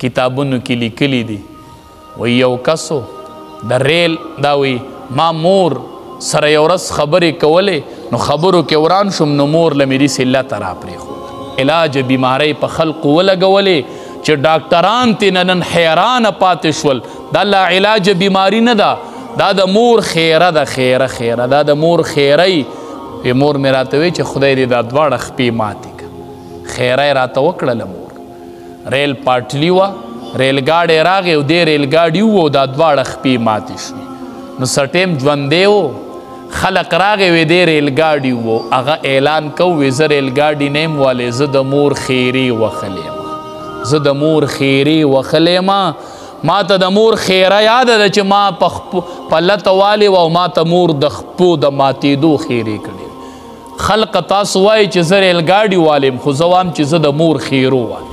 کتابونو کې لیکلی دي وی یو کسو د ریل دا وی ما مور سره یو ورځ خبرې کولې نو خبرو کې وران شوم نو مور له مې داسې الله ته راپرېښود علاج بیمارۍ په خلقو ولګولې چې ډاکټران ترې نن حیرانه پاتې شول دا لا علاج بیماری نه ده دا د مور خیره ده خیره دا د مور خیرۍ مور مې راته وی چې خدای دې دا دواړه خپې ماتې کړه خیره یې راته وکړله مور ریل پاټلي وه ریلګاډی راغی او دې ریلګاډي وو دا دواړه خپې ماتې شوې نو څه ټیم ژوندی و خلق راغی وی دې ریلګاډي وو هغه اعلان کو وی زه ریلګاډي نه یم والی زه د مور خیرې وښلی یم زه د مور خیرې وښلی یم ما ته د مور خیره یاده ده چې ما په لته والې وه او ما ته مور د خپو د ماتېدو خیرې کړې خلق تاسو وایي چې زه ریلګاډي والیم خو زه وایم چې زه د مور خیرو والیم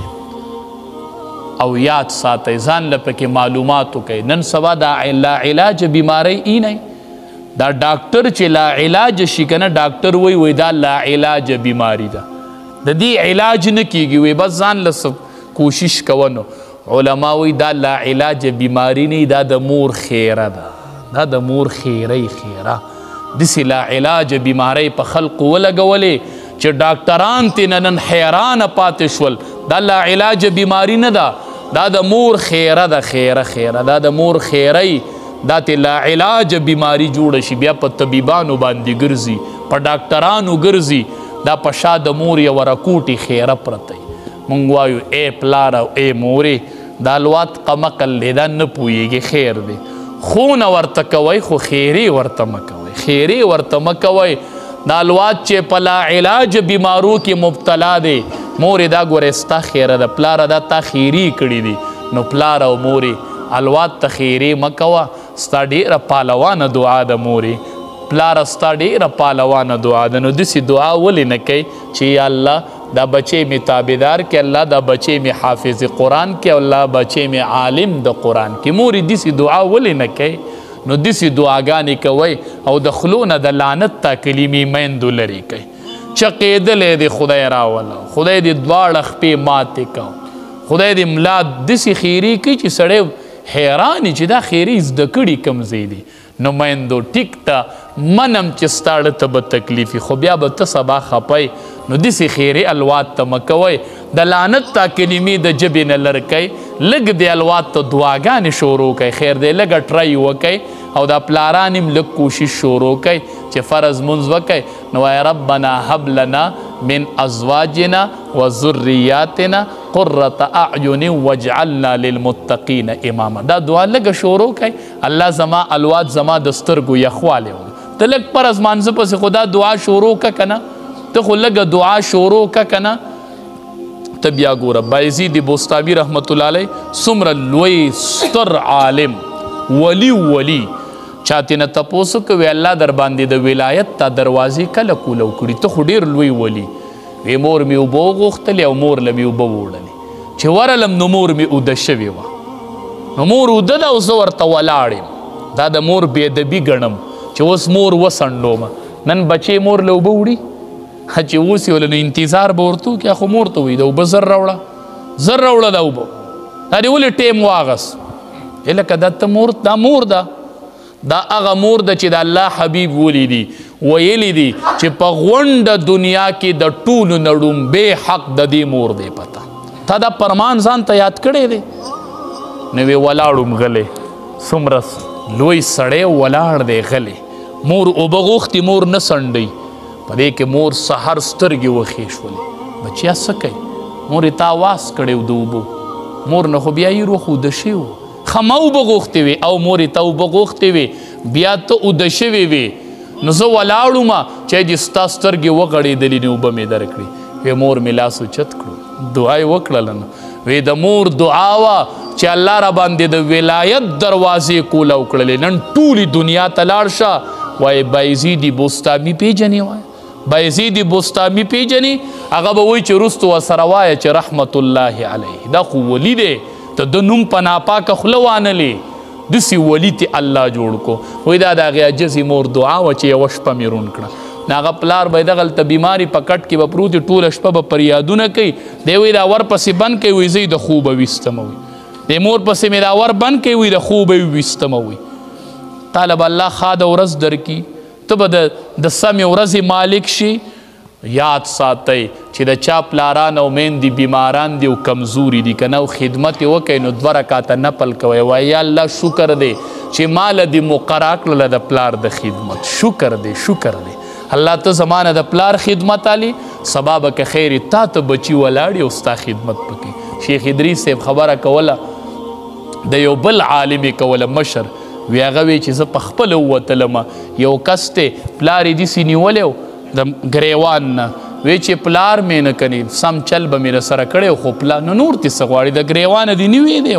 او یاد ساتئ ځان له پکې معلومات وکئ نن سبا دا لا علاج بیماری ای نه دا ډاکټر چې لا علاج شي که نه ډاکټر وی دا لا علاج بیماری ده د دې علاج نه کیږي وی بس ځان له کوشش کوه نو علما وی دا لا علاج بیماری نه دا د مور خیره ده دا د مور خیره داسې لا علاج بیماری په خلقو ولګولې چې ډاکټران ترې نن حیرانه پاتې شول دا لا علاج بیماری نه ده دا د مور خیره ده خیره دا د مور خیرۍ دا ته لا علاج بیماری جوړه شي بیا په طبیبانو باندې ګرځي په ډاکټرانو ګرځي دا په شا د مور یوه رکوټې خیره پرته مونږ وایو ای پلار او ای مورې دا الوات قمقل دی دا نه پوهیږي خیر دی خونه ورته کوئ خو خیرې ورته مه کوئ خیرې ورته مه کوئ دا الوات چې په لا علاج بیمارو کې مبتلا دی مورې دا ګورې ستا خیره ده پلاره دا تا خیرې کړي دي نو پلار او مورې الوات ته خیرې مه کوه ستا ډېره پالوانه دعا ده مورې پلاره ستا ډېره پالوانه دعا ده نو داسې دعا ولې نه کوي چې یا الله دا بچی می تابعدار کې الله دا بچی می حافظ قرآن کې الله بچی می عالم د قرآن کې مورې داسې دعا ولې نه کوي نو داسې دعاګانې کوئ او د خلو نه د لعنت تا کلمې میندو لرې کوئ چقېدلی دی خدای راوله خدای دې دواړه خپې ماتې کو خدای دې ملا داسې خیرې کوي چې سړی حیران چې دا خیرې زده کړي کوم ځای دي نو میندو ټیک ته منم چې ستاړه ته به تکلیف خو بیا به ته سبا خپئ نو داسې خیرې الوات ته مه کوئ د لعنت تا کلمې د ژبې نه لر کوئ لږ د الوات ته دعاګانې شروع کوئ خیر دی لږه ټرای وکئ او دا پلاران هم لږ کوشش شروع کوئ چې فرض منځ وکئ نو وایه ربنا هب لنا من ازواجنا و ذریاتنا قرة اعین واجعلنا للمتقین اماما دا دعا لږه شروع کوئ الله زما الوات زما د سترګو یخوالی ته لږ فرض مانځه پسې خو دا دعا شروع که که نه ته خو لږه دعا شروع که که نه ته بیا ګوره بایزید بوستامي رحمت الله علیه څومره لوی ستر عالم ولی چاته نه تپوس کوي الله در باندې د ولایت ته دروازې کله کولو کړي ته خو ډیر لوی ولی وی مور می اوبه وغوښتلې او مور له مې اوبه ووړلې چې ورلم نو مور مې اوده شوې وه نو مور اوده ده او زه ورته ولاړ یم دا د مور بېادبي ګڼم چې اوس مور وسنډومه نن بچې مور له اوبه وړي چې اوس یې ولې نو انتظار به ورته وکړي خو مور ته وایي د اوبه زر راوړه دا اوبه دا دې ولې ټیم واغست لکه دا ته مور دا مور ده دا هغه مور ده چې د الله حبیب ولیدي ویلی دي چې په غونډه دنیا کې د ټولو نه ړومبې حق د دې مور دی پته تا دا فرمان ځان ته یاد کړی دی نو وی ولاړم غلی څومره لوی سړی ولاړ دی غلی مور اوبه غوښتي مور نه سنډوي په دې کې مور سحر سترګې وښې شولې بچیا څه کوي مور یې تا آواز کړی و د اوبو مور نه خو بیا یې روح اوده شوی و خمه اوبه غوښتې وې او مور یې ته اوبه غوښتې وې بیا ته اوده شوې وې نو زه ولاړومه چې دې ستا سترګې وغړېدلې نو اوبه مې درکړې وی مور مې لاس اوچت کړو دعا یې وکړله نو وی د مور دعا وه چې الله را باندې د ولایت دروازې کوله وکړلې نن ټولې دنیا ته لاړ شه وایي بایزید بوستامي پیژنې وایي بایزید بوستامي پیژنې هغه به وایي چې وروستو ورسره وایه چې رحمت الله علیه دا خو ولي دی ته د نوم په ناپاکه خوله وانلې داسې ولي ته الله جوړ کو وایي دا د هغې عجزې مور دعا وه چې یوه شپه مې روڼ کړه نو هغه پلار به یې دغلته بیماري په کټ کې به پروت ټوله شپه به پریادونه کوي دی وایي دا ورپسې بند کوي وایي زه یې د خوبه ویستمه وایي د مور پسې مې دا ور بند کوي وي د خوب یې ویستمه وي تاله به الله ښه د ورځ درکړي ته به د سمې ورځې مالک شي یاد ساتئ چې د چا پلاران او میندې بیماران دي او کمزوري دي که نه او خدمت یې وکئ نو 2 رکاته نفل کوئ وایي یا الله شکر دی چې ماله دې مقرره کړله د پلار د خدمت شکر دی الله ته زما نه د پلار خدمت علي سبا به که خیر تا ته بچي ولاړي او ستا خدمت پکې شیخ ادریس صاحب خبره کوله د یو بل عالم یې کوله مشر وی هغه وی چې زه په خپله ووتلم یو کس دی پلار یې داسې نیولی و د ګریوان نه وی چې پلار مې نه کني سم چل به مې رسره کړی خو پلار نو نور دې څه غواړي د ګریوانه دې نیوی دی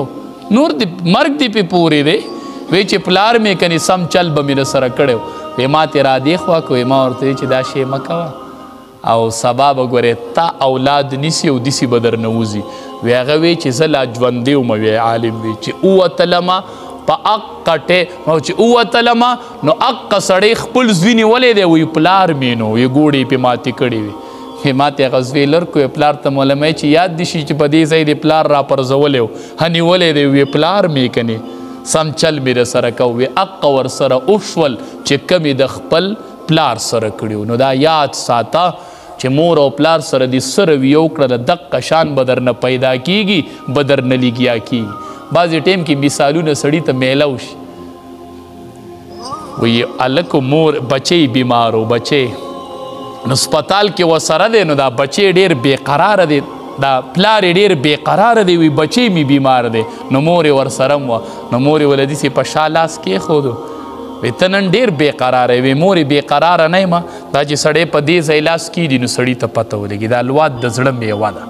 نور دې مرګ دې پې پورې دی وی چې پلار مې کني سم چل به مې رسره کړی وی ما تې را دې خوا که ما ورته وی چې دا شی مه کوه او سبا به ګورې تا اولاد نیسي او داسې به درنه وځي وی هغه وی چې زه لا ژوندی وم وی عالم وی چې ووتلمه په اقټې او چې ووتلمه نو اقه سړی خپل زوی نیولی دی وی پلار مې نو وی ګوړې پې ماتې کړې وي ماتې هغه زوی لرکو پلار ته مولمی چې یاد دي شي چې په دې ځای د پلار را پرځولی و نیولی دی وی پلار مې کنې سم چل مې رسره کو وی اقه ورسره وشول چې کمې د خپل پلار سره کړي نو دا یاد ساته چې مور او پلار سره دې څه رویه وکړه دقه شان به درنه پیدا کیږي به درنه لګیا کیږي بعضې ټیم کې مثالونه سړي ته میلو شي وی هلک مور بچی بیمار و بچی نو سپتال کې ورسره دی نو دا بچی ډېر بېقراره دی دا پلار یې ډېر بېقراره دی وی بچی مې بیمار دی نو مور یې ورسره م وه نو مور یې ولې داسې په شا لاس کېښودو وی ته نن ډېر بېقراره وی مور یې بېقراره نه یم دا چې سړی په دې ځای لاس کېږي نو سړي ته پته ولګي دا الواد د زړه میوه ده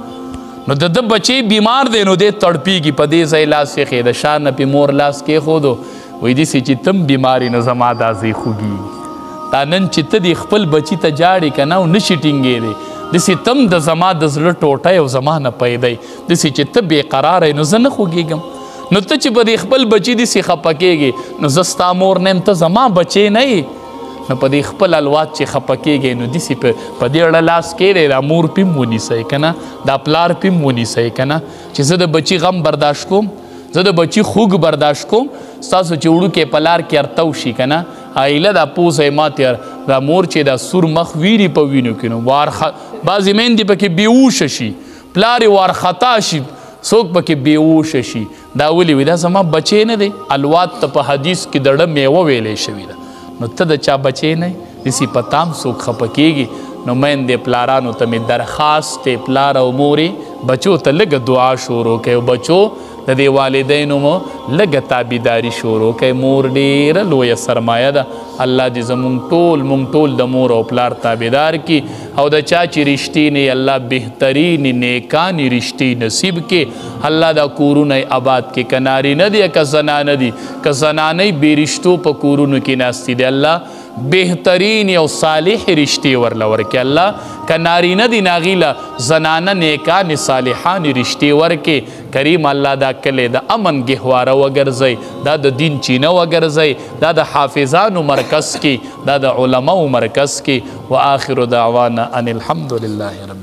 نو د بچی بیمار دی نو دی تړپیږي په دې ځای لاس یې د شا نه پې مور لاس کېښودو وایي داسې چې تم بیماري نو زما دا ځای خوږي دا نن چې ته دې خپل بچي ته جاړې که نه او نشي ټینګېدی داسې تم د زما د زړه ټوټی او زما نه پیدی داسې چې ته بېقراره یې نو زه نه خوږېږم نو ته چې په دې خپل بچي داسې خفه کېږې نو زه ستا مور نه یم ته زما بچی نه یې نو په دې خپل الواد چې خفه کېږئ نو داسې په دې اړه لاس کېدی دا مور پې هم ونیسئ که نه دا پلار پې هم ونیسئ که نه چې زه د بچي غم برداشت کوم زه د بچي خوږ برداشت کوم ستاسو چې وړوکی په لار کې ارتو شي که نه ایله دا پوزئ ماتې دا مور چې دا سور مخ ویري په وینو کې نو بعضې میندې پکې بېهوشه شي پلار یې وارخطا شي څوک پکې بېهوشه شي دا ولې وي دا زما بچی نه دی الواد ته په حدیث کې د ړه میوه ویلی شوي ده نو ته د چا بچی نه داسې په تام څوک خفه کېږي نو میندې پلارانو ته مې درخواست دی پلار او مورې بچو ته لږه دعا شروع کوي او بچو د دې والدینو مو لږه تابعداري شروع کوي مور ډېره لویه سرمایه ده الله دې زموږ ټول د مور او پلار تابعدار کړي او د چا چې رښتینې الله بهترین نیکانې رشتې نصیب کړي الله دا کورونه یې آباد کړي که نارینه دي که زنانه دي که زنانۍ بې رشتو په کورونو کې ناستې دي الله بهترین او صالح رشتې ورله ورکړي الله که نارینه دي ناغي له زنانه نیکانې صالحانې رشتې ورکړي کریم الله دا کلی د امن ګهواره وګرځئ دا د دین چینه وګرځئ دا د حافظانو مرکز کې دا د علماو مرکز کې و آخر دعوانا ان الحمد لله رب